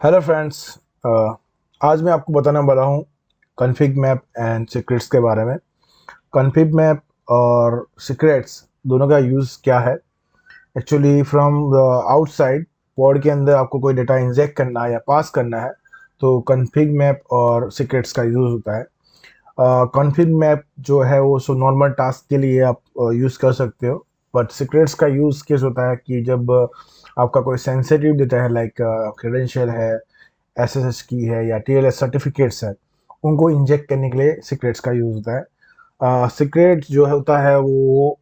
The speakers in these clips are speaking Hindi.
Hello friends. आज मैं आपको बताने वाला हूँ कॉन्फ़िग मैप एंड सीक्रेट्स के बारे में। कॉन्फ़िग मैप और सीक्रेट्स दोनों का यूज़ क्या है। Actually from the outside pod के अंदर आपको कोई डेटा इंजेक्ट करना है या पास करना है तो कॉन्फ़िग मैप और सीक्रेट्स का यूज़ होता है। कॉन्फ़िग मैप जो है वो सो नॉर्मल टास्क के लिए आप यूज़ कर सकते हो, बट सीक्रेट्स का यूज़ केस होता है कि जब आपका कोई सेंसिटिव डेटा है लाइक क्रेडेंशियल है, एसएसएच की है या टीएलएस सर्टिफिकेट्स है, उनको इंजेक्ट करने के लिए सीक्रेट्स का यूज़ होता है। सीक्रेट जो होता है वो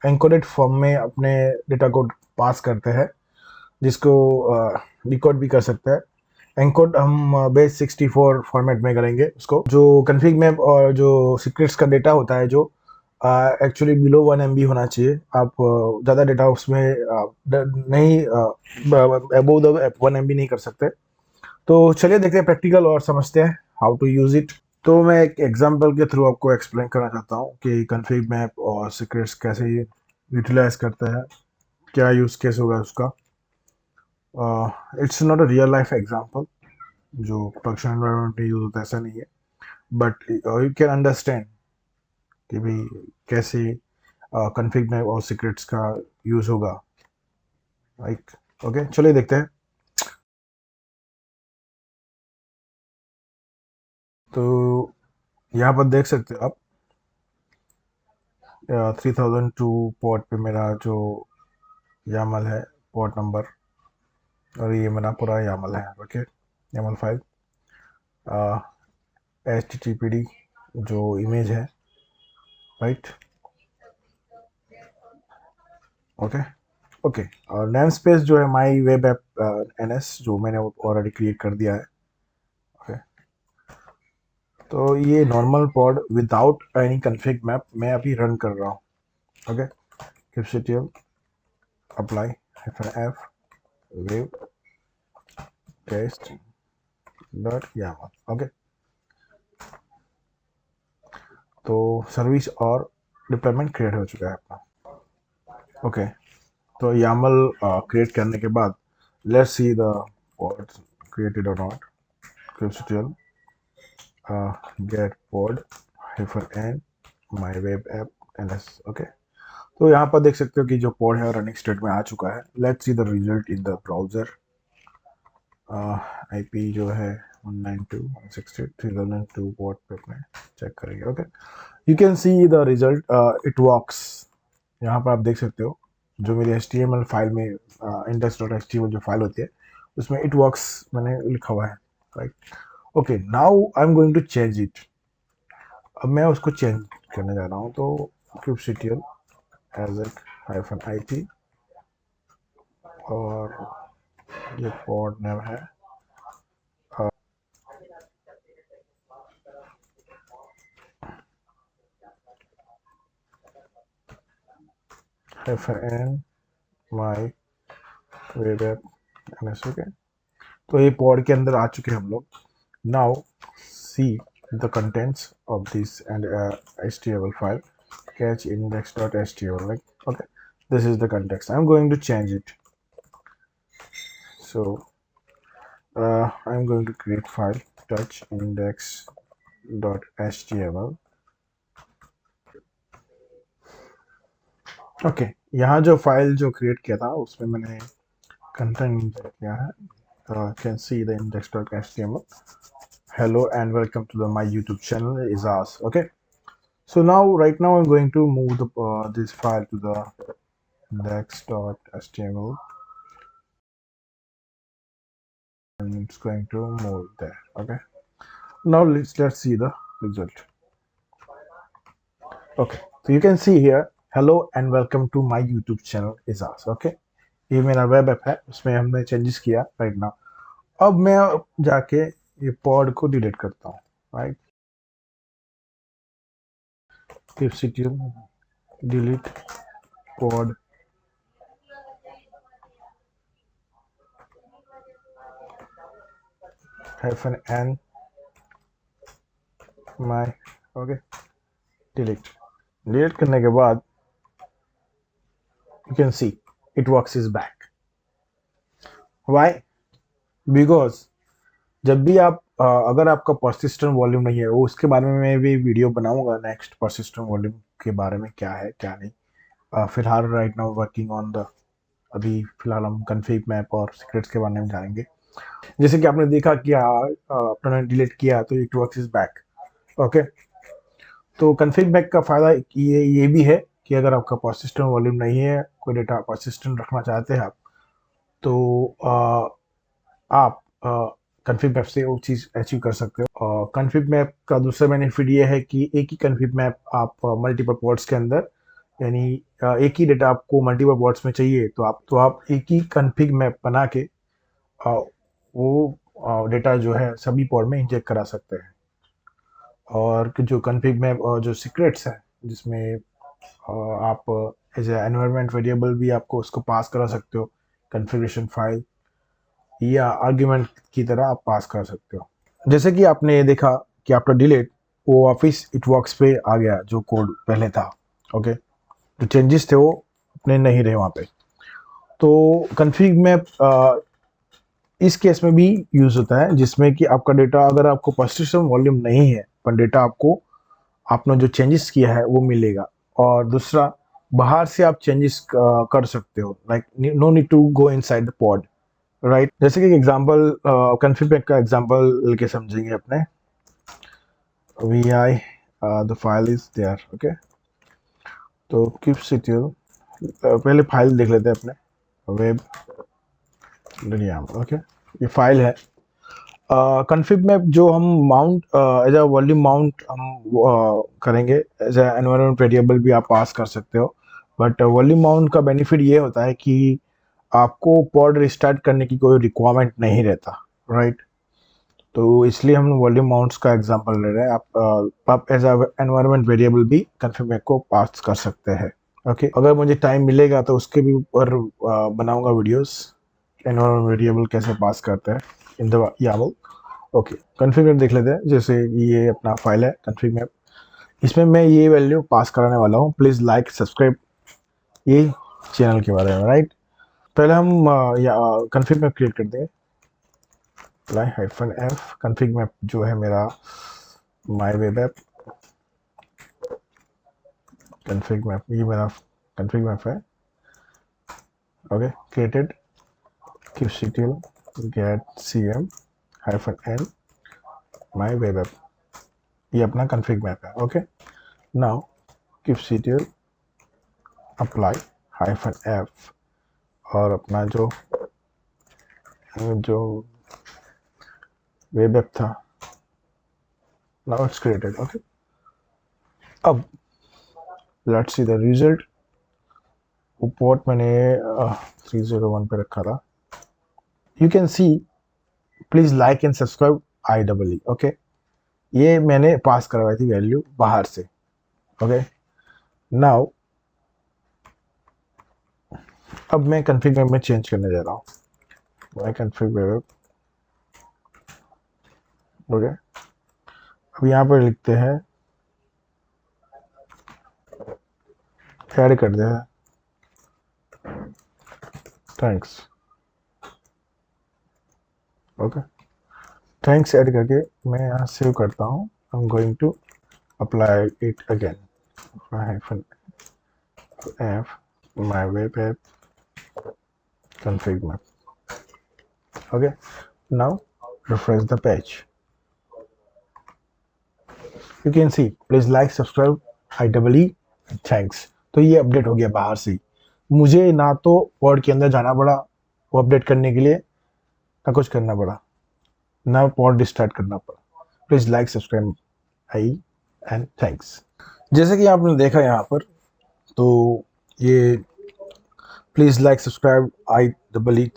एन्कोडेड फॉर्म में अपने डेटा को पास करते हैं, जिसको डिकोड भी कर सकते हैं। एन्कोड हम बेस 64 फॉर्मेट में करेंगे उसको। जो कन्फिग मैप और जो सीक्रेट्स का डेटा होता है जो एक्चुअली बिलो 1 MB होना चाहिए। आप ज़्यादा डेटा उसमें नहीं, अबोव द 1 MB नहीं कर सकते। तो चलिए देखते हैं प्रैक्टिकल और समझते हैं हाउ टू यूज़ इट। तो मैं एक एग्जांपल के थ्रू आपको एक्सप्लेन करना चाहता हूँ कि कॉन्फ़िग मैप और सीक्रेट्स कैसे यूटिलाइज करते हैं, क्या यूज़ केस होगा उसका। It's not a real life example जो प्रोडक्शन एनवायरनमेंट में यूज़ होता है, ऐसा नहीं है, बट यू कैन अंडरस्टैंड कि भाई कैसे कॉन्फ़िग मैप और सीक्रेट्स का यूज़ होगा। राइट, ओके, चलिए देखते हैं। तो यहाँ पर देख सकते हो आप 3002 पोर्ट पे मेरा जो यामल है, पोर्ट नंबर, और ये मेरा पूरा यामल है। Okay, yaml file, H T T P D जो इमेज है। Right, okay okay. और नेम स्पेस जो है my web app N S, जो मैंने ऑलरेडी क्रिएट कर दिया है। ओके, तो ये normal pod without any config map मैं अभी रन कर रहा हूँ। Okay, kubectl apply -f web test dot yaml. Okay, तो सर्विस और डिप्लॉयमेंट क्रिएट हो चुका है अपना। ओके, तो YAML क्रिएट करने के बाद let's see the pod created or not. kubectl get pod -n my web app ls। Okay, तो यहाँ पर देख सकते हो कि जो pod है रनिंग स्टेट में आ चुका है। Let's see the result in the browser. IP जो है 192.168.302 पोर्ट पे अपने चेक करेंगे। Okay, you can see the result, it works. यहाँ पर आप देख सकते हो जो मेरी HTML फाइल में index.html जो फाइल होती है उसमें इट वर्क्स मैंने लिखा हुआ है। Right, okay, now I am going to change it. अब मैं उसको चेंज करने जा रहा हूँ, तो kubectl -it और ये पॉड नेम है -n my web app ls। Okay, तो ये पॉड के अंदर आ चुके हैं हम लोग। Now see the contents of this and HTML file catch index.html, like, okay, this is the context. I'm going to change it. So I'm going to create file touch index.html। Okay, यहाँ जो फाइल जो क्रिएट किया था उसमें मैंने कंटेंट इंजेक्ट किया है। Can see the index.html। hello and welcome to my YouTube channel Izaz। okay, so now right now I'm going to move this file to the index.html and it's going to move there। okay, now let's see the result। okay, so you can see here hello and welcome to my YouTube channel Izaz। okay, ये मेरा वेब ऐप है, उसमें हमने चेंजेस किया राइट नाउ। अब मैं जाके ये पॉड को डिलीट करता हूँ। Right, kubectl delete pod -n my। Okay, delete. Delete करने के बाद you can see it works is back। why? Because जब भी आप अगर आपका परसिस्टेंट वॉल्यूम नहीं है, वो उसके बारे में मैं भी वीडियो बनाऊंगा नेक्स्ट, परसिस्टेंट वॉल्यूम के बारे में क्या है क्या नहीं। फिलहाल right now working on the, अभी फिलहाल हम कन्फिग मैप और सीक्रेट्स के बारे में जानेंगे। जैसे कि आपने देखा कि आपने डिलीट किया तो it works is back. Okay, तो कन्फिग बैक का फ़ायदा ये भी है कि अगर आपका परसिस्टेंट वॉल्यूम नहीं है, कोई डेटा परसिस्टेंट रखना चाहते हैं आप, तो आप कन्फिग मैप से वो चीज़ अचीव कर सकते हो। और कन्फिग मैप का दूसरा बेनिफिट ये है कि एक ही कन्फिग मैप आप मल्टीपल पोर्ट्स के अंदर, यानी एक ही डेटा आपको मल्टीपल पोर्ट्स में चाहिए, तो आप एक ही कन्फिग मैप बना के अ, वो डेटा जो है सभी पोर्ट में इंजेक्ट करा सकते हैं। और जो कन्फिग मैप और जो सीक्रेट्स है, जिसमें आप एज ए एनवायरनमेंट वेरिएबल भी आपको उसको पास करा सकते हो, कन्फिग्रेशन फाइल या आर्ग्यूमेंट की तरह आप पास कर सकते हो। जैसे कि आपने देखा कि आपका डिलीट, वो ऑफिस इट वर्क्स पे आ गया जो कोड पहले था। ओके, जो चेंजेस थे वो अपने नहीं रहे वहाँ पे। तो कन्फिग में इस केस में भी यूज होता है, जिसमें कि आपका डेटा, अगर आपको परसिस्टेंट वॉल्यूम नहीं है पर डेटा आपको, आपने जो चेंजेस किया है वो मिलेगा। और दूसरा, बाहर से आप चेंजेस कर सकते हो, like no need to go inside the pod, right. जैसे कि एग्जांपल, कन्फिग पैक का एग्जांपल लेके समझेंगे अपने। vi the file is there, ओके। तो kubectl, पहले फाइल देख लेते हैं अपने, वेब ओके, ये फाइल है। कन्फिग में जो हम mount as a volume mount हम करेंगे, एज अ एनवायरनमेंट वेरिएबल भी आप पास कर सकते हो। बट वॉल्यूम माउंट का बेनिफिट ये होता है कि आपको पॉड रिस्टार्ट करने की कोई रिक्वायरमेंट नहीं रहता, राइट। तो इसलिए हम वॉल्यूम माउंट्स का एग्जांपल ले रहे हैं। आप एज अ एनवायरनमेंट वेरिएबल भी कन्फिग में को पास कर सकते हैं। ओके, अगर मुझे टाइम मिलेगा तो उसके भी ऊपर बनाऊंगा वीडियोस, एनवायरनमेंट वेरिएबल कैसे पास करते हैं in the yaml. Okay, config map देख लेते हैं। जैसे ये अपना फाइल है कन्फिग मैप, इसमें मैं ये वैल्यू पास कराने वाला हूँ। प्लीज़ लाइक सब्सक्राइब ये चैनल के बारे में, राइट। पहले हम कन्फिग मैप क्रिएट करते हैं। अप्लाई -f कन्फिग मैप जो है मेरा माई वेब ऐप कन्फिग मैप, ये मेरा कन्फिग मैप है। Okay, created kubectl get cm -n my web app, ये अपना कन्फिग मैप है। Okay, now kubectl apply -f और अपना जो जो वेब ऐप था, नाउ इट्स क्रिएटेड। ओके, अब लेट्स सी द रिजल्ट। वो पोर्ट मैंने 301 पे रखा था। You can C, please like and subscribe IEE। Okay, ये मैंने पास करवाई थी वैल्यू बाहर से। ओके, नाउ अब मैं कन्फिग में चेंज करने जा रहा हूँ। मैं कन्फिग वेब, ओके, अब यहाँ पर लिखते हैं, ऐड कर दे, थैंक्स। ओके, थैंक्स ऐड करके मैं यहाँ सेव करता हूँ। I am going to apply it again, -f my web app config map। okay, now refresh the page, you can see please like subscribe IEE thanks। तो ये अपडेट हो गया बाहर से ही। मुझे ना तो पॉड के अंदर जाना पड़ा वो अपडेट करने के लिए, ना कुछ करना पड़ा, ना पॉड रिस्टार्ट करना पड़ा। प्लीज लाइक सब्सक्राइब आई एंड थैंक्स। जैसे कि आपने देखा यहाँ पर, तो ये please like subscribe IEE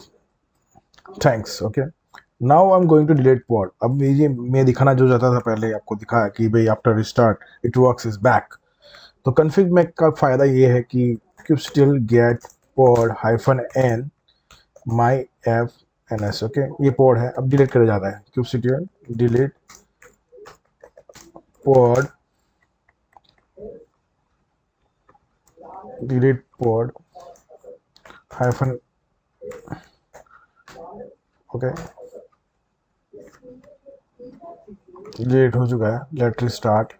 thanks. Okay, now I am going to delete pod. अब ये मैं दिखाना जो चाहता था पहले आपको दिखाया कि भाई after restart it works is back. तो कन्फिग में का फायदा ये है कि kubectl get pod -n my f ns। Okay, ये पॉड है, अब डिलीट कर जाता है kubectl delete pod, delete pod -, okay, late हो चुका है, लेट रिस्टार्ट।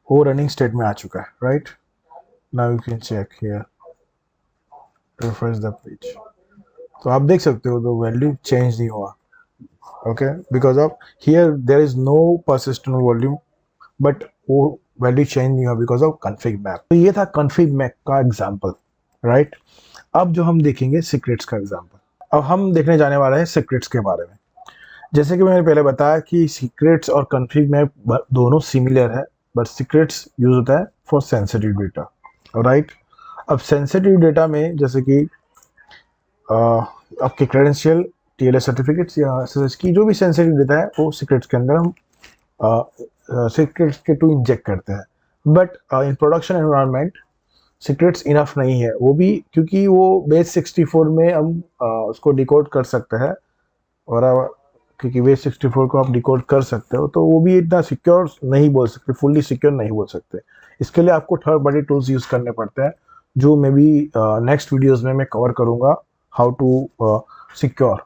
वो रनिंग स्टेट में आ चुका है, right. Now you can check here, refresh the page. तो आप देख सकते हो तो वैल्यू चेंज नहीं हुआ, okay, because of here there is no persistent volume, but वो वैल्यू चेंज नहीं हुआ बिकॉज ऑफ कॉन्फिग मैप। तो ये था कॉन्फिग मैप का एग्जांपल, राइट। अब जो हम देखेंगे सीक्रेट्स का एग्जांपल। अब हम देखने जाने वाले हैं सीक्रेट्स के बारे में। जैसे कि मैंने पहले बताया कि सीक्रेट्स और कॉन्फिग मैप दोनों सिमिलर है, बट सीक्रेट्स यूज होता है फॉर सेंसिटिव डेटा, राइट। अब सेंसिटिव डेटा में जैसे कि आपके क्रेडेंशियल, टीएलएस सर्टिफिकेट्स या एसएसएच की जो भी सेंसिटिव डेटा है वो सीक्रेट्स के अंदर हम सीक्रेट्स के टू इंजेक्ट करते हैं। But in production environment secrets enough नहीं है, वो भी क्योंकि वो बेस 64 में हम उसको डिकोड कर सकते हैं। और क्योंकि बेस 64 को आप डिकोड कर सकते हो तो वो भी इतना सिक्योर नहीं बोल सकते, फुल्ली सिक्योर नहीं बोल सकते। इसके लिए आपको थर्ड पार्टी टूल्स यूज करने पड़ते हैं, जो मे बी नेक्स्ट वीडियोस में मैं कवर करूंगा, how to secure,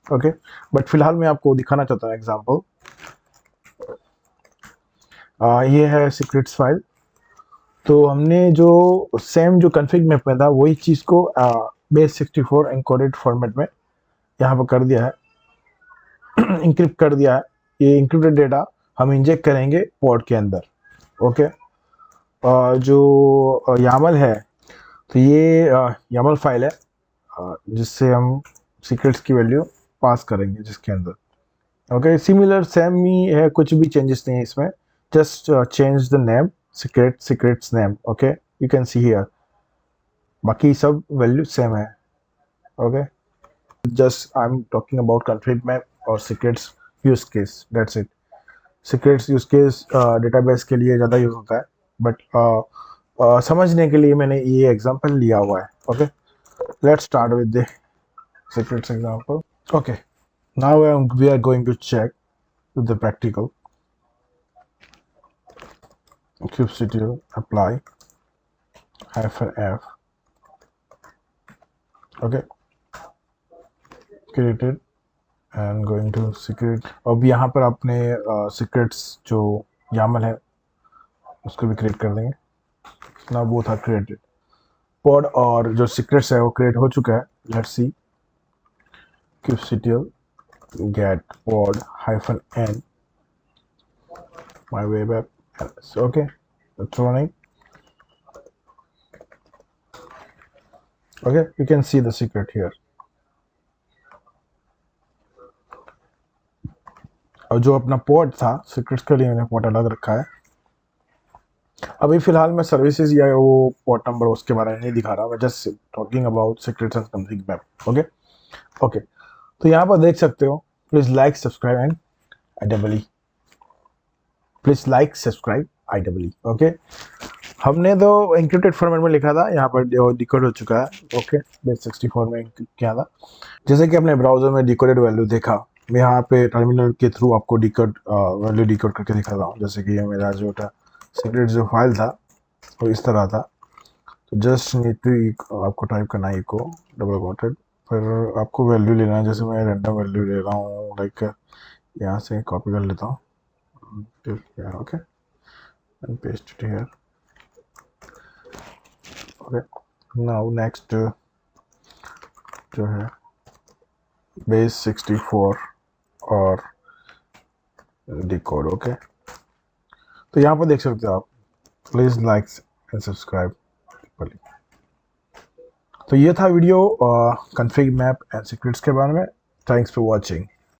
okay. But फिलहाल मैं आपको दिखाना चाहता हूँ एग्जाम्पल। ये है सीक्रेट्स फाइल। तो हमने जो सेम जो कॉन्फ़िग मैप में था वही चीज़ को बेस 64 एन्कोडेड फॉर्मेट में यहाँ पर कर दिया है, इंक्रिप्ट कर दिया है। ये इंक्रिप्टेड डेटा हम इंजेक्ट करेंगे पॉड के अंदर, ओके। जो यामल है, तो ये यामल फाइल है जिससे हम सीक्रेट्स की वैल्यू पास करेंगे जिसके अंदर, ओके। सिमिलर सेम ही है, कुछ भी चेंजेस नहीं है इसमें, just change the name, secrets name, okay. You can see here, बाकी सब वैल्यू सेम है, okay. Just I am talking about config map और secrets use case, that's it. Secrets use case database के लिए ज़्यादा यूज होता है, बट समझने के लिए मैंने ये एग्जांपल लिया हुआ है, okay. Let's start with the secrets example, okay. Now we are going to check with the practical kubectl apply -f, okay, created and going to secret। अब यहाँ पर अपने secrets जो YAML है उसको भी क्रिएट कर देंगे ना, वो था क्रिएटेड pod और जो secrets है वो क्रिएट हो चुका है। Let's see kubectl get pod -n my web app, okay, it's running, okay, you can see the secret here। और जो अपना पोर्ट था सीक्रेट्स के लिए मैंने पोर्ट अलग रखा है। अभी फिलहाल मैं सर्विसेज या वो पोर्ट नंबर उसके बारे में नहीं दिखा रहा, मैं just talking about secrets and config map, okay. Okay, तो यहाँ पर देख सकते हो, please like subscribe and IEEE, please like subscribe IEEE, okay. हमने तो एन्क्रिप्टेड फॉर्मेट में लिखा था, यहाँ पर डिकोड हो चुका है, ओके। बेस 64 में किया था। जैसे कि अपने ब्राउजर में डिकोडेड वैल्यू देखा, मैं यहाँ पे टर्मिनल के थ्रू आपको डिकोड वैल्यू डिकोड करके दिखा रहा हूँ। जैसे कि ये मेरा जो था सीक्रेट जो फाइल था वो इस तरह था। तो जस्ट नीड टू आपको टाइप करना है इको डबल कोटेड, फिर आपको वैल्यू लेना है। जैसे मैं रैंडम वैल्यू ले रहा हूँ, लाइक यहाँ से कॉपी कर लेता हूँ, okay, and paste it here, okay. Now next जो है बेस 64 और डिकोड, ओके। तो यहाँ पर देख सकते हो आप, प्लीज लाइक एंड सब्सक्राइब। तो ये था video config map and secrets के बारे में। Thanks for watching.